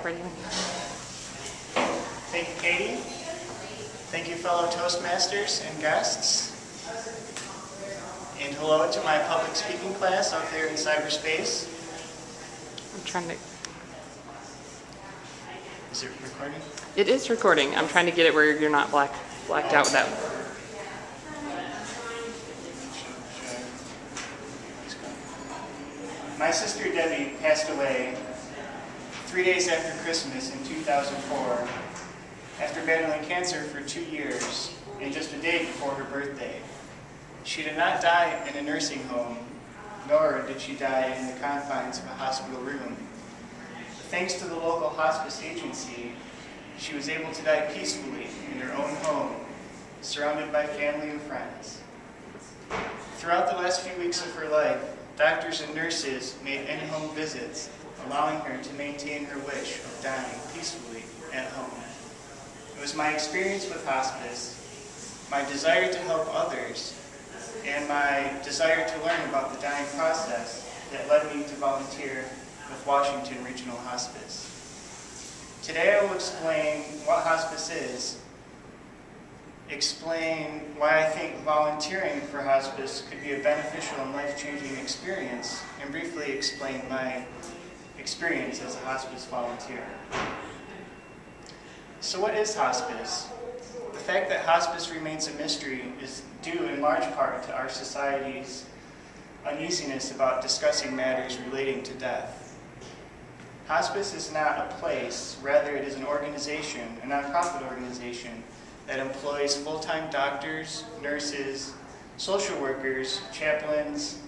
ready. Thank you, Katie. Thank you, fellow Toastmasters and guests. And hello to my public speaking class out there in cyberspace. I'm trying to... Is it recording? It is recording. I'm trying to get it where you're not blacked out with that. My sister Debbie passed away 3 days after Christmas in 2004 after battling cancer for 2 years and just a day before her birthday. She did not die in a nursing home, nor did she die in the confines of a hospital room. Thanks to the local hospice agency, she was able to die peacefully in her own home, surrounded by family and friends. Throughout the last few weeks of her life, doctors and nurses made in-home visits, allowing her to maintain her wish of dying peacefully at home. It was my experience with hospice, my desire to help others, and my desire to learn about the dying process that led me to volunteer with Washington Regional Hospice. Today I will explain what hospice is, explain why I think volunteering for hospice could be a beneficial and life-changing experience, and briefly explain my experience as a hospice volunteer. So what is hospice? The fact that hospice remains a mystery is due in large part to our society's uneasiness about discussing matters relating to death. Hospice is not a place, rather it is an organization, a nonprofit organization, that employs full-time doctors, nurses, social workers, chaplains,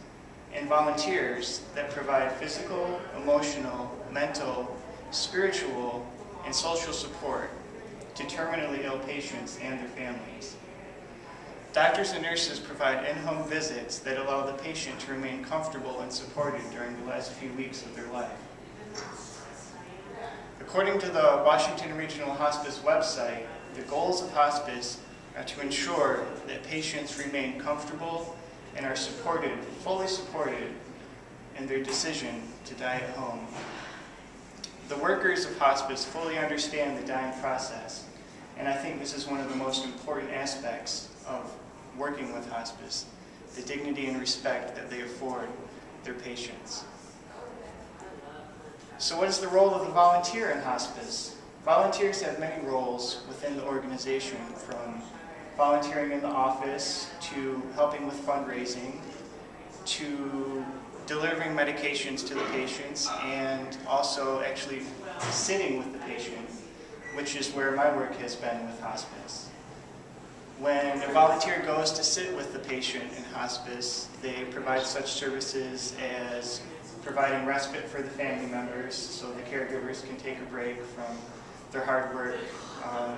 and volunteers that provide physical, emotional, mental, spiritual, and social support to terminally ill patients and their families. Doctors and nurses provide in-home visits that allow the patient to remain comfortable and supported during the last few weeks of their life. According to the Washington Regional Hospice website, the goals of hospice are to ensure that patients remain comfortable and are supported, fully supported, in their decision to die at home. The workers of hospice fully understand the dying process, and I think this is one of the most important aspects of working with hospice, the dignity and respect that they afford their patients. So what is the role of the volunteer in hospice? Volunteers have many roles within the organization, from volunteering in the office, to helping with fundraising, to delivering medications to the patients, and also actually sitting with the patient, which is where my work has been with hospice. When a volunteer goes to sit with the patient in hospice, they provide such services as providing respite for the family members so the caregivers can take a break from their hard work,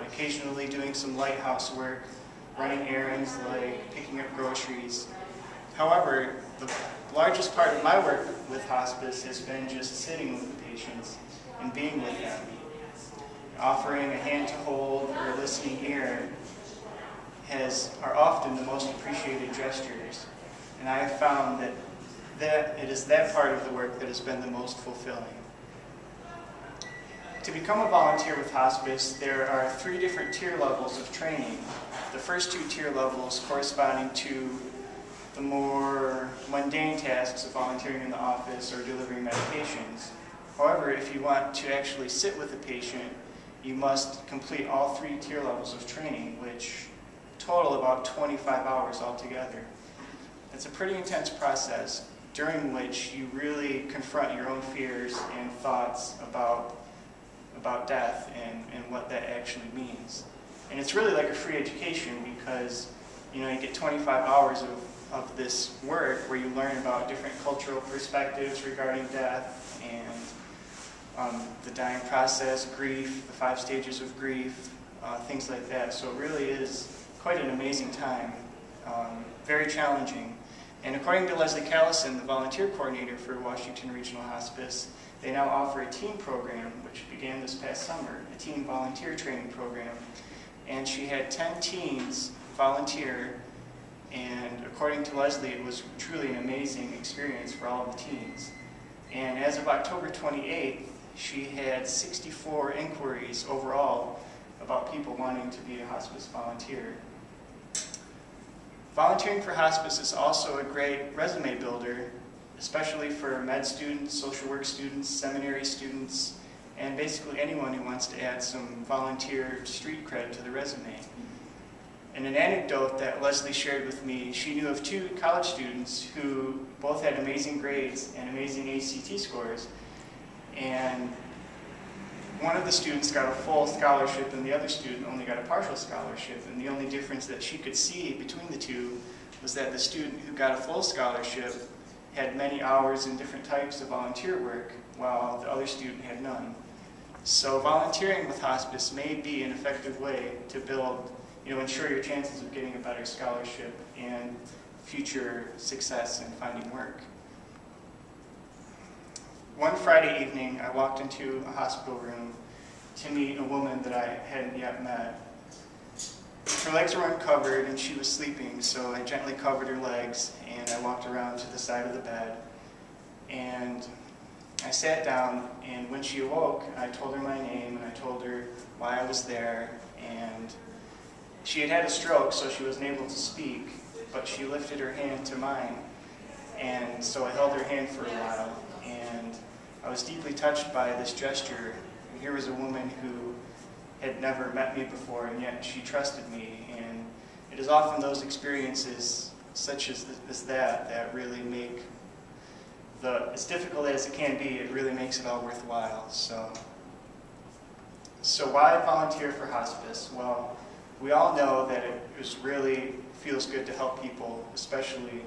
occasionally doing some light housework, running errands like picking up groceries. However, the largest part of my work with hospice has been just sitting with the patients and being with them. Offering a hand to hold or a listening ear are often the most appreciated gestures, and I have found that it is that part of the work that has been the most fulfilling. To become a volunteer with hospice, there are 3 different tier levels of training. The first 2 tier levels corresponding to the more mundane tasks of volunteering in the office or delivering medications. However, if you want to actually sit with a patient, you must complete all 3 tier levels of training, which total about 25 hours altogether. It's a pretty intense process during which you really confront your own fears and thoughts about death and what that actually means. And it's really like a free education because you get 25 hours of this work where you learn about different cultural perspectives regarding death and the dying process, grief, the 5 stages of grief, things like that. So it really is quite an amazing time, very challenging. And according to Leslie Callison, the volunteer coordinator for Washington Regional Hospice, they now offer a teen program, which began this past summer, a teen volunteer training program. And she had 10 teens volunteer, and according to Leslie, it was truly an amazing experience for all of the teens. And as of October 28th, she had 64 inquiries overall about people wanting to be a hospice volunteer. Volunteering for hospice is also a great resume builder, especially for med students, social work students, seminary students, and basically anyone who wants to add some volunteer street cred to the resume. And an anecdote that Leslie shared with me, she knew of 2 college students who both had amazing grades and amazing ACT scores, and one of the students got a full scholarship and the other student only got a partial scholarship, and the only difference that she could see between the two was that the student who got a full scholarship had many hours in different types of volunteer work, while the other student had none. So volunteering with hospice may be an effective way to build, ensure your chances of getting a better scholarship and future success in finding work. One Friday evening, I walked into a hospital room to meet a woman that I hadn't yet met. Her legs were uncovered and she was sleeping, so I gently covered her legs and I walked around to the side of the bed. And I sat down, and when she awoke, I told her my name and I told her why I was there. And she had had a stroke, so she wasn't able to speak, but she lifted her hand to mine. And so I held her hand for a while, and I was deeply touched by this gesture. And here was a woman who had never met me before, and yet she trusted me. And it is often those experiences such as that really make as difficult as it can be, it really makes it all worthwhile. So why volunteer for hospice? Well, we all know that it really feels good to help people, especially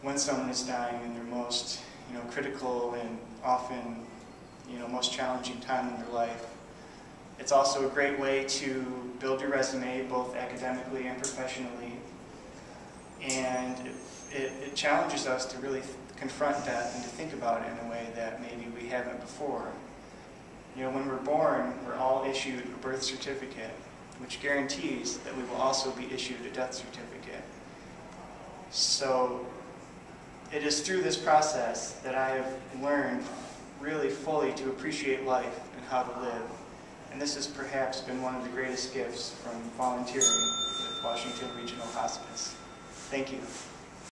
when someone is dying in their most critical and often most challenging time in their life. It's also a great way to build your resume, both academically and professionally, and it challenges us to really confront death and to think about it in a way that maybe we haven't before. When we're born, we're all issued a birth certificate, which guarantees that we will also be issued a death certificate. So it is through this process that I have learned really fully to appreciate life and how to live. And this has perhaps been one of the greatest gifts from volunteering with Washington Regional Hospice. Thank you.